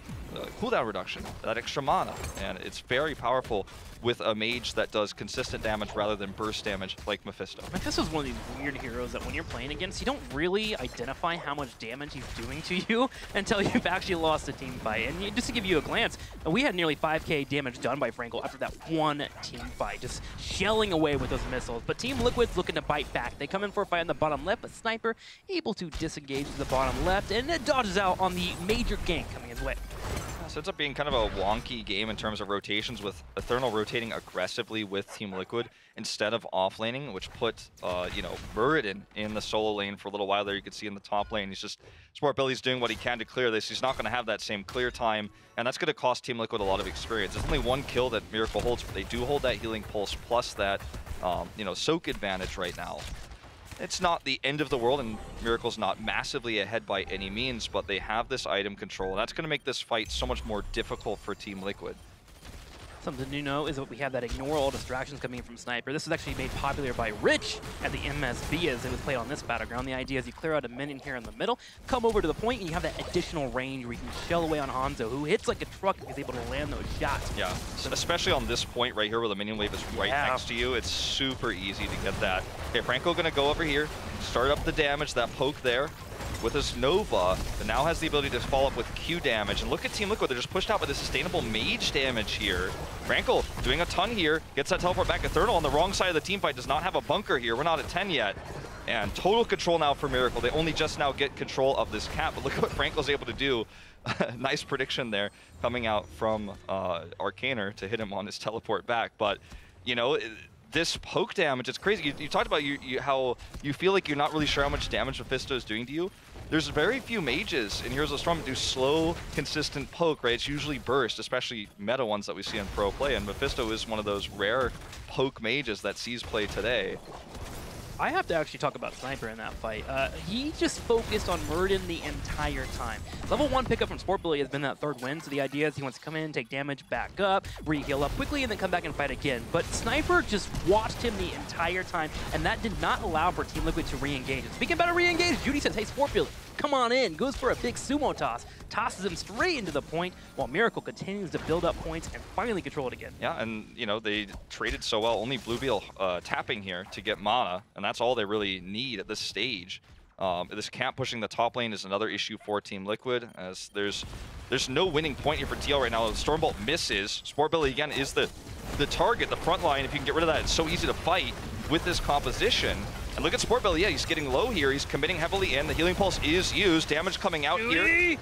cooldown reduction, that extra mana. And it's very powerful with a mage that does consistent damage rather than burst damage like Mephisto. Mephisto's one of these weird heroes that when you're playing against, you don't really identify how much damage he's doing to you until you've actually lost a team fight. And just to give you a glance, we had nearly 5k damage done by Frankel after that one team fight, just shelling away with those missiles. But Team Liquid's looking to bite back. They come in for a fight on the bottom left, but Sniper able to disengage to the bottom left, and it dodges out on the major gank coming his way. So it ends up being kind of a wonky game in terms of rotations, with Eternal rotating aggressively with Team Liquid instead of offlaning, which put, you know, Muradin in the solo lane for a little while there. You could see in the top lane, he's just, Smart Billy's doing what he can to clear this. He's not going to have that same clear time, and that's going to cost Team Liquid a lot of experience. There's only 1 kill that Miracle holds, but they do hold that healing pulse plus that, you know, soak advantage right now. It's not the end of the world, and Miracle's not massively ahead by any means, but they have this item control, and that's going to make this fight so much more difficult for Team Liquid. Something to know is that we have that ignore all distractions coming in from Sniper. This is actually made popular by Rich at the MSB as it was played on this battleground. The idea is you clear out a minion here in the middle, come over to the point, and you have that additional range where you can shell away on Hanzo, who hits like a truck and is able to land those shots. Yeah, especially on this point right here where the minion wave is right next to you. It's super easy to get that. Okay, Franco gonna go over here, start up the damage, that poke there with his Nova, but now has the ability to follow up with Q damage. And look at Team Liquid, they're just pushed out by the sustainable mage damage here. Frankel doing a ton here, gets that teleport back. Eternal on the wrong side of the team fight, does not have a bunker here. We're not at 10 yet. And total control now for Miracle. They only just now get control of this cap, but look at what Frankel's able to do. Nice prediction there coming out from Arcaner to hit him on his teleport back. But, you know, this poke damage, it's crazy. You talked about how you feel like you're not really sure how much damage Mephisto is doing to you. There's very few mages in Heroes of the Storm that do slow, consistent poke, right? It's usually burst, especially meta ones that we see in pro play, and Mephisto is one of those rare poke mages that sees play today. I have to actually talk about Sniper in that fight. He just focused on Muradin the entire time. Level 1 pickup from Sport Bully has been that 3rd win, so the idea is he wants to come in, take damage, back up, re-heal up quickly, and then come back and fight again. But Sniper just watched him the entire time, and that did not allow for Team Liquid to re-engage. And speaking about a re-engage, Judy says, hey, Sport Bully, come on in, goes for a big sumo toss, tosses him straight into the point, while Miracle continues to build up points and finally control it again. Yeah, and you know, they traded so well, only Bluebeal tapping here to get mana, and that's all they really need at this stage. This camp pushing the top lane is another issue for Team Liquid, as there's no winning point here for TL right now. Stormbolt misses. Sportbilly again is the target, the front line. If you can get rid of that, it's so easy to fight with this composition. And look at Sportbilly, yeah, he's getting low here. He's committing heavily in. The healing pulse is used. Damage coming out here.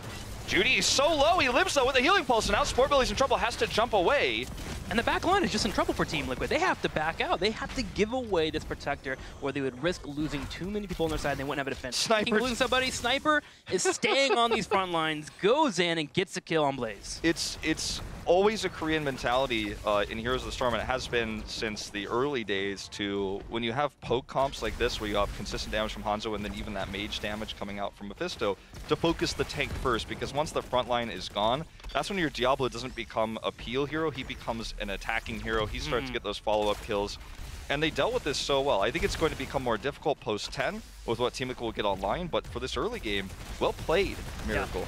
Judy is so low. He lives though with the healing pulse, and now Sportbilly's in trouble, has to jump away. And the back line is just in trouble for Team Liquid. They have to back out. They have to give away this protector, or they would risk losing too many people on their side and they wouldn't have a defense. Sniper. Losing somebody. Sniper is staying on these front lines, goes in and gets a kill on Blaze. It's always a Korean mentality in Heroes of the Storm, and it has been since the early days, to when you have poke comps like this, where you have consistent damage from Hanzo and then even that mage damage coming out from Mephisto, to focus the tank first, because once the front line is gone, that's when your Diablo doesn't become a peel hero, he becomes an attacking hero. He starts to get those follow-up kills. And they dealt with this so well. I think it's going to become more difficult post-10 with what Team Liquid will get online, but for this early game, well played, Miracle. Yeah.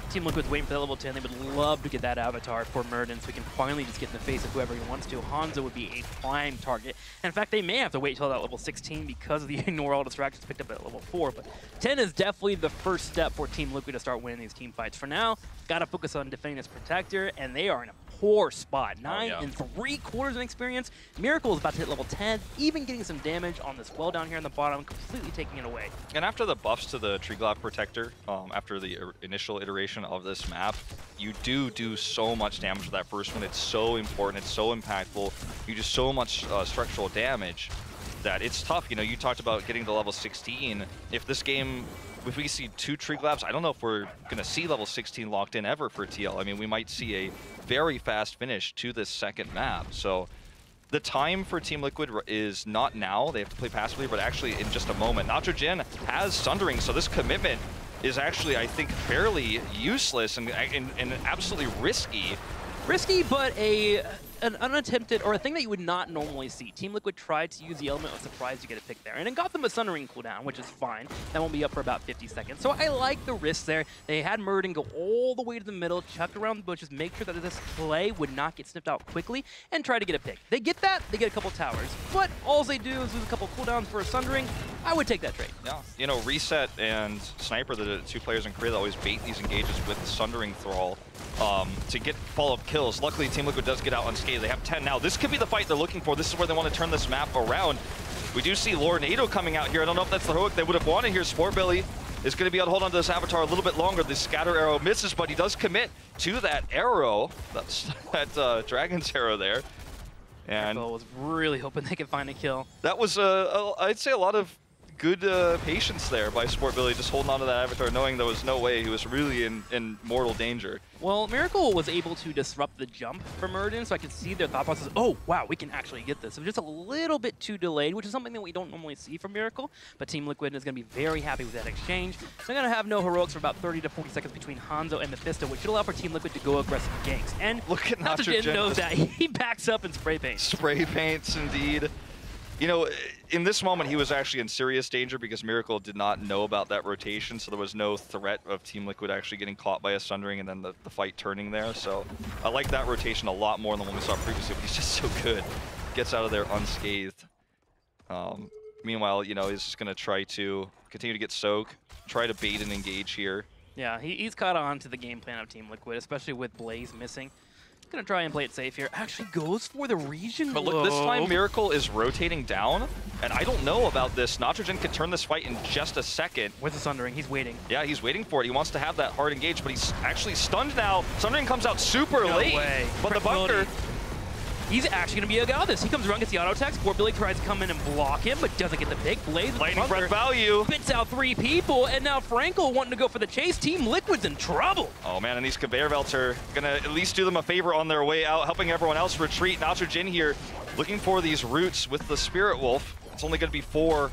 Team Liquid's waiting for that level 10. They would love to get that avatar for Murden so he can finally just get in the face of whoever he wants to. Hanzo would be a prime target. And in fact, they may have to wait till that level 16 because of the ignore all distractions picked up at level 4. But 10 is definitely the first step for Team Liquid to start winning these team fights. For now, got to focus on defending this protector, and they are in a poor spot. 9 and 3/4 in experience. Miracle is about to hit level 10, even getting some damage on this well down here on the bottom, completely taking it away. And after the buffs to the Tree Glove Protector, after the initial iteration of this map, you do so much damage with that first one. It's so important, it's so impactful. You do so much structural damage that it's tough. You know, you talked about getting to level 16. If this game, if we see 2 Tree Glabs, I don't know if we're going to see level 16 locked in ever for TL. I mean, we might see a very fast finish to this second map. So the time for Team Liquid is not now. They have to play passively, but actually in just a moment. Nitrogen has Sundering, so this commitment is actually, I think, fairly useless and absolutely risky. Risky, but an unattempted, or a thing that you would not normally see. Team Liquid tried to use the element of surprise to get a pick there, and it got them a Sundering cooldown, which is fine. That won't be up for about 50 seconds. So I like the risk there. They had Murden go all the way to the middle, chuck around the bushes, make sure that this play would not get snipped out quickly, and try to get a pick. They get that, they get a couple towers. But all they do is lose a couple cooldowns for a Sundering. I would take that trade. Yeah, you know, Reset and Sniper, the 2 players in Korea that always bait these engages with the Sundering Thrall to get follow-up kills. Luckily, Team Liquid does get out unscathed. They have 10 now. This could be the fight they're looking for. This is where they want to turn this map around. We do see Lornado coming out here. I don't know if that's the hook they would have wanted here. Sportbilly is going to be able to hold on to this avatar a little bit longer. The scatter arrow misses, but he does commit to that arrow. That's that Dragon's arrow there. And was really hoping they could find a kill. That was, I'd say, a lot of good patience there by Sportbilly, just holding on to that avatar, knowing there was no way he was really in mortal danger. Well, Miracle was able to disrupt the jump from Murden, so I could see their thought process, oh, wow, we can actually get this. It was just a little bit too delayed, which is something that we don't normally see from Miracle, but Team Liquid is going to be very happy with that exchange. They're going to have no heroics for about 30 to 40 seconds between Hanzo and Mephisto, which should allow for Team Liquid to go aggressive ganks. And look at Nitrogen knows that. He backs up and spray paints. Spray paints, indeed. You know, in this moment, he was actually in serious danger because Miracle did not know about that rotation, so there was no threat of Team Liquid actually getting caught by a Sundering and then the fight turning there. So I like that rotation a lot more than what we saw previously, but he's just so good. Gets out of there unscathed. Meanwhile, you know, he's just going to try to continue to get soak, try to bait and engage here. Yeah, he's caught on to the game plan of Team Liquid, especially with Blaze missing. Gonna try and play it safe here. Actually goes for the region. But look, this time Miracle is rotating down, and I don't know about this. Nitrogen could turn this fight in just a second. With the Sundering, he's waiting. Yeah, he's waiting for it. He wants to have that hard engage, but he's actually stunned now. Sundering comes out super late. Way. But the bunker... He's actually going to be a guy with this. He comes around, gets the auto attack. Sportbilly tries to come in and block him, but doesn't get the pick. Blaze lightning breath value. Spits out 3 people, and now Frankel wanting to go for the chase. Team Liquid's in trouble. Oh man, and these conveyor belts are going to at least do them a favor on their way out, helping everyone else retreat. Nitrogen here looking for these roots with the Spirit Wolf. It's only going to be 4,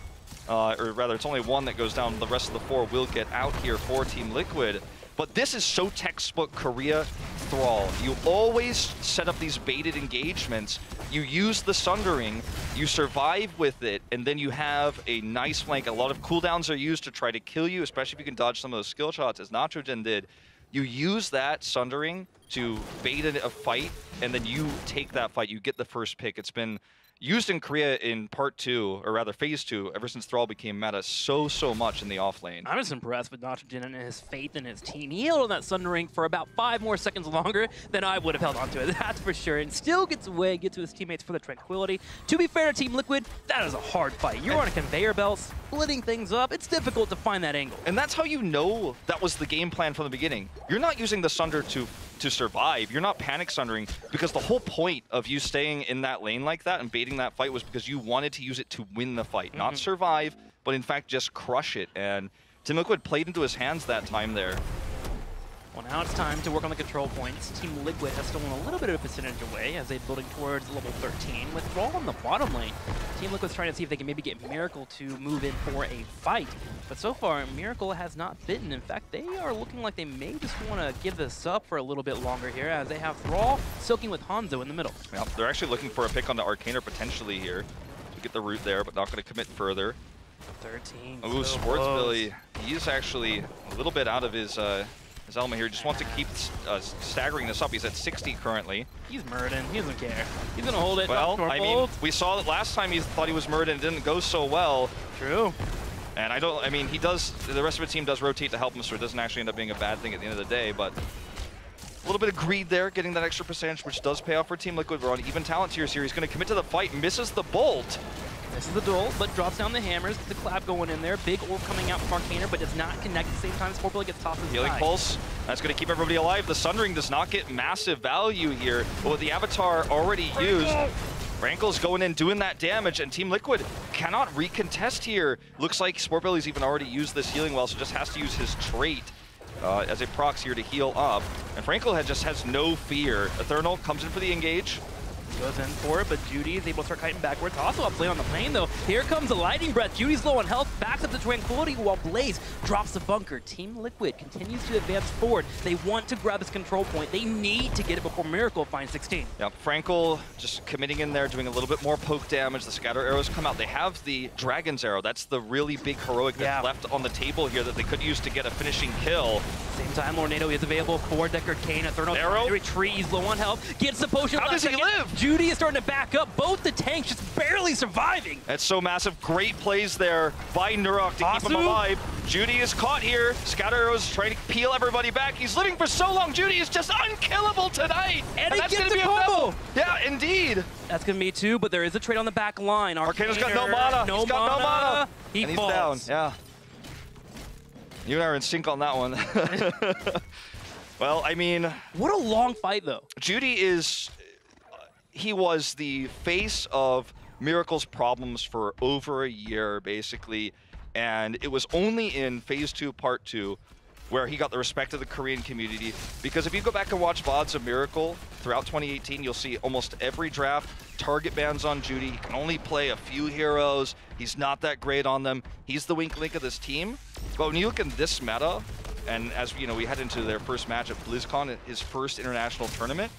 or rather it's only 1 that goes down. The rest of the 4 will get out here for Team Liquid. But this is so textbook Korea Thrall. You always set up these baited engagements. You use the Sundering you survive with it, and then you have a nice flank. A lot of cooldowns are used to try to kill you, especially if you can dodge some of those skill shots, as Nachogen did. You use that Sundering to bait a fight, and then you take that fight. You get the first pick. It's been used in Korea in part 2, or rather phase 2, ever since Thrall became meta so much in the off lane. I'm just impressed with Nachogen and his faith in his team. He held on that Sundering for about 5 more seconds longer than I would have held onto it, that's for sure. And still gets away, gets to his teammates for the tranquility. To be fair to Team Liquid, that is a hard fight. You're on a conveyor belt, splitting things up. It's difficult to find that angle. And that's how you know that was the game plan from the beginning. You're not using the Sunder to survive. You're not panic Sundering, because the whole point of you staying in that lane like that and baiting that fight was because you wanted to use it to win the fight, not survive, but in fact just crush it. And Team Liquid played into his hands that time there. Well, now it's time to work on the control points. Team Liquid has stolen a little bit of a percentage away as they're building towards level 13. With Thrall on the bottom lane, Team Liquid's trying to see if they can maybe get Miracle to move in for a fight. But so far, Miracle has not bitten. In fact, they are looking like they may just want to give this up for a little bit longer here, as they have Thrall soaking with Hanzo in the middle. Yeah, they're actually looking for a pick on the Arcaner potentially here to get the root there, but not going to commit further. 13. Ooh, so Sports close. Billy, he's actually a little bit out of his element here. Just wants to keep staggering this up. He's at 60 currently. He's Murden. He doesn't care. He's going to hold it. Well, I mean, we saw that last time he thought he was Murden and it didn't go so well. True. And I mean, he does, the rest of the team does rotate to help him, so it doesn't actually end up being a bad thing at the end of the day, but a little bit of greed there, getting that extra percentage, which does pay off for Team Liquid. We're on even talent tiers here. He's going to commit to the fight, misses the bolt. This is the duel, but drops down the hammers. The clap going in there. Big orb coming out from Arcaner, but does not connect at the same time. Sports Billy gets tossed to the Healing side. Pulse, that's going to keep everybody alive. The Sundering does not get massive value here, but with the Avatar already used, Frankel's going in doing that damage, and Team Liquid cannot recontest here. Looks like Sport Billy's even already used this healing well, so just has to use his trait as a proxy here to heal up. And Frankel just has no fear. Eternal comes in for the engage. Goes in for it, but Judy is able to start kiting backwards. Also up lane on the plane, though. Here comes the Lightning Breath. Judy's low on health, backs up to Tranquility while Blaze drops the bunker. Team Liquid continues to advance forward. They want to grab this control point. They need to get it before Miracle finds 16. Yep, Frankel just committing in there, doing a little bit more poke damage. The scatter arrows come out. They have the Dragon's Arrow. That's the really big heroic that's left on the table here that they could use to get a finishing kill. Same time, Lornado is available for Deckard Cain. Eternal Arrow. Retreat. He's low on health. Gets the potion. How does he live? Judy is starting to back up. Both the tanks just barely surviving. That's so massive. Great plays there by Nurok to keep him alive. Judy is caught here. Scatter arrows trying to peel everybody back. He's living for so long. Judy is just unkillable tonight. And he that's gets gonna a be combo. Yeah, indeed. That's going to be 2, but there is a trade on the back line. Arcaner's got no mana. No He's got no mana. He and he's falls. down. Yeah. You and I are in sync on that one. Well, I mean, what a long fight, though. Judy is... he was the face of Miracle's problems for over a year, basically. And it was only in Phase 2, Part 2, where he got the respect of the Korean community. Because if you go back and watch VODs of Miracle throughout 2018, you'll see almost every draft target bans on Judy. He can only play a few heroes. He's not that great on them. He's the weak link of this team. But when you look in this meta, and as you know, we head into their first match at BlizzCon, his first international tournament,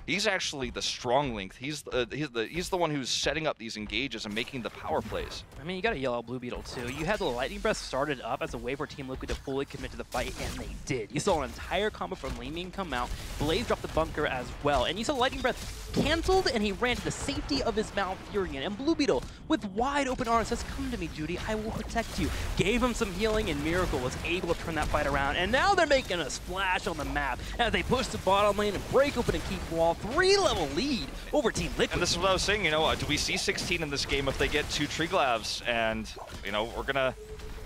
he's actually the strong link. He's the one who's setting up these engages and making the power plays. I mean, you got a yellow Blue Beetle too. You had the Lightning Breath started up as a way for Team Liquid to fully commit to the fight, and they did. You saw an entire combo from Lee-Ming come out. Blaze dropped the bunker as well, and you saw Lightning Breath canceled, and he ran to the safety of his Malfurion. And Blue Beetle, with wide open arms, says, "Come to me, Judy. I will protect you." Gave him some healing, and Miracle was able to turn that fight around. And now they're making a splash on the map as they push the bottom lane and break open and keep wall. 3-level lead over Team Liquid. And this is what I was saying, you know, do we see 16 in this game if they get 2 Triglavs? And, you know, we're gonna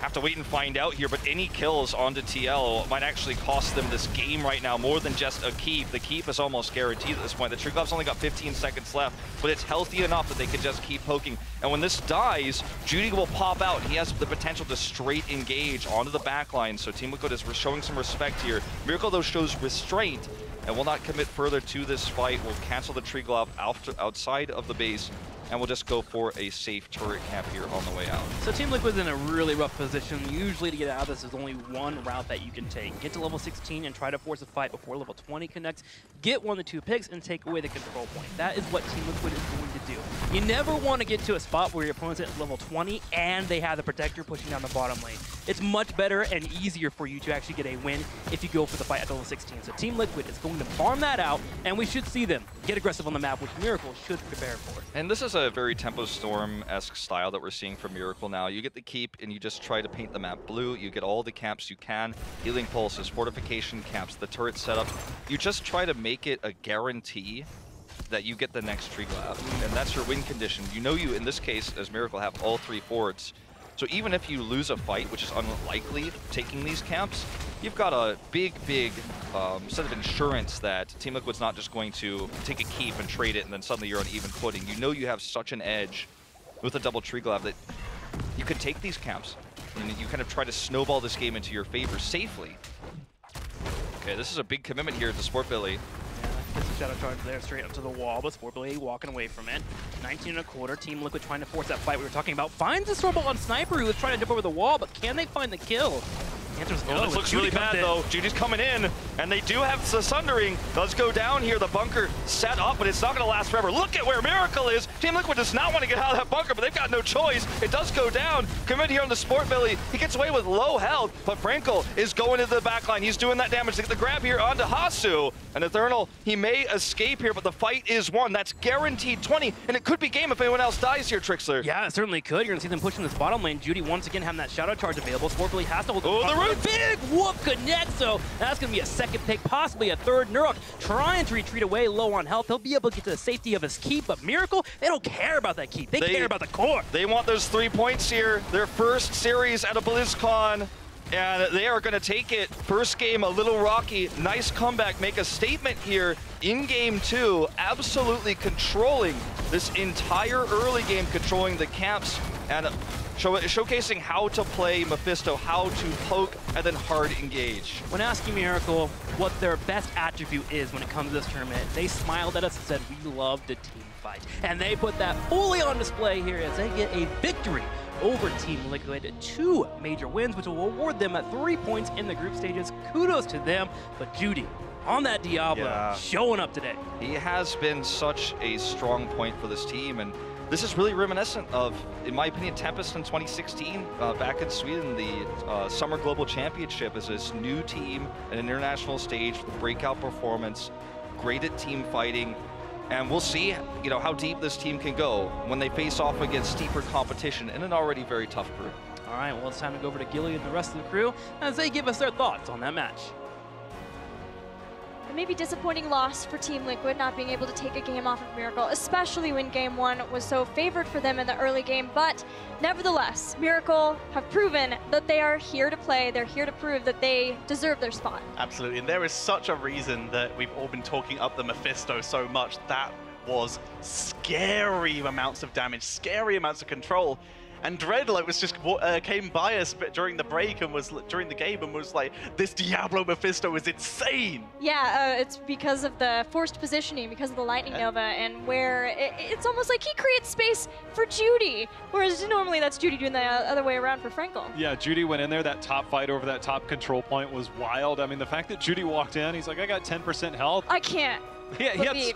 have to wait and find out here, but any kills onto TL might actually cost them this game right now more than just a keep. The keep is almost guaranteed at this point. The Triglav's only got 15 seconds left, but it's healthy enough that they can just keep poking. And when this dies, Judy will pop out, and he has the potential to straight engage onto the backline. So Team Liquid is showing some respect here. Miracle, though, shows restraint and will not commit further to this fight. Will cancel the Triglav outside of the base. and we'll just go for a safe turret camp here on the way out. So Team Liquid's in a really rough position. Usually to get out of this, there's only one route that you can take. Get to level 16 and try to force a fight before level 20 connects. Get 1 to 2 picks and take away the control point. That is what Team Liquid is going to do. You never want to get to a spot where your opponent's at level 20 and they have the protector pushing down the bottom lane. It's much better and easier for you to actually get a win if you go for the fight at level 16. So Team Liquid is going to farm that out, and we should see them get aggressive on the map, which Miracle should prepare for. And this is a very Tempo Storm-esque style that we're seeing from Miracle now. You get the keep, and you just try to paint the map blue. You get all the camps you can, healing pulses, fortification camps, the turret setup. You just try to make it a guarantee that you get the next tree glab, and that's your win condition. You know you, in this case, as Miracle, have all 3 forwards. So even if you lose a fight, which is unlikely taking these camps, you've got a big set of insurance that Team Liquid's not just going to take a keep and trade it and then suddenly you're on even footing. You know you have such an edge with a double tree glab that you can take these camps and you kind of try to snowball this game into your favor safely. Okay, this is a big commitment here to Sport Billy. There's a shadow charge there straight up to the wall, but Sport Billy walking away from it. 19.25, Team Liquid trying to force that fight we were talking about. Finds the Stormbolt on Sniper, who is trying to jump over the wall, but can they find the kill? The answer's no. This looks really bad, though. Judy's coming in, and they do have the Sundering. Does go down here. The bunker set up, but it's not going to last forever. Look at where Miracle is. Team Liquid does not want to get out of that bunker, but they've got no choice. It does go down. Commit here on the Sport Billy. He gets away with low health, but Frankel is going into the backline. He's doing that damage to get the grab here onto Hasu. And Eternal, he may escape here, but the fight is won. That's guaranteed 20, and it could be game if anyone else dies here, Trixler. Yeah, it certainly could. You're going to see them pushing this bottom lane. Judy once again having that shadow charge available. Sport Billy has to hold the root! Big whoop connect, so that's going to be a second pick, possibly a third. Nurok trying to retreat away, low on health. He'll be able to get to the safety of his keep, but Miracle, they don't care about that keep. They care about the core. They want those 3 points here. Their first series at a BlizzCon, and they are going to take it. First game, a little rocky. Nice comeback. Make a statement here in game 2. Absolutely controlling this entire early game, controlling the camps, and showcasing how to play Mephisto, how to poke, and then hard engage. When asking Miracle what their best attribute is when it comes to this tournament, they smiled at us and said, we love the team fight. And they put that fully on display here as they get a victory over Team Liquid. 2 major wins, which will award them at 3 points in the group stages. Kudos to them. But Judy, on that Diablo, showing up today. He has been such a strong point for this team, and this is really reminiscent of, in my opinion, Tempest in 2016, back in Sweden, the Summer Global Championship is this new team, an international stage, breakout performance, great at team fighting, and we'll see, how deep this team can go when they face off against steeper competition in an already very tough group. All right, well, it's time to go over to Gilly and the rest of the crew as they give us their thoughts on that match. Maybe disappointing loss for Team Liquid, not being able to take a game off of Miracle, especially when game 1 was so favored for them in the early game. But nevertheless, Miracle have proven that they are here to play. They're here to prove that they deserve their spot. Absolutely, and there is such a reason that we've all been talking up the Mephisto so much. That was scary amounts of damage, scary amounts of control. And Dread was just came by us during the break and was during the game and was like, "This Diablo Mephisto is insane." Yeah, it's because of the forced positioning, because of the Lightning Nova, and where it's almost like he creates space for Judy, whereas normally that's Judy doing the other way around for Frankel. Yeah, Judy went in there. That top fight over that top control point was wild. I mean, the fact that Judy walked in, he's like, "I got 10% health." I can't. Yeah, he had spell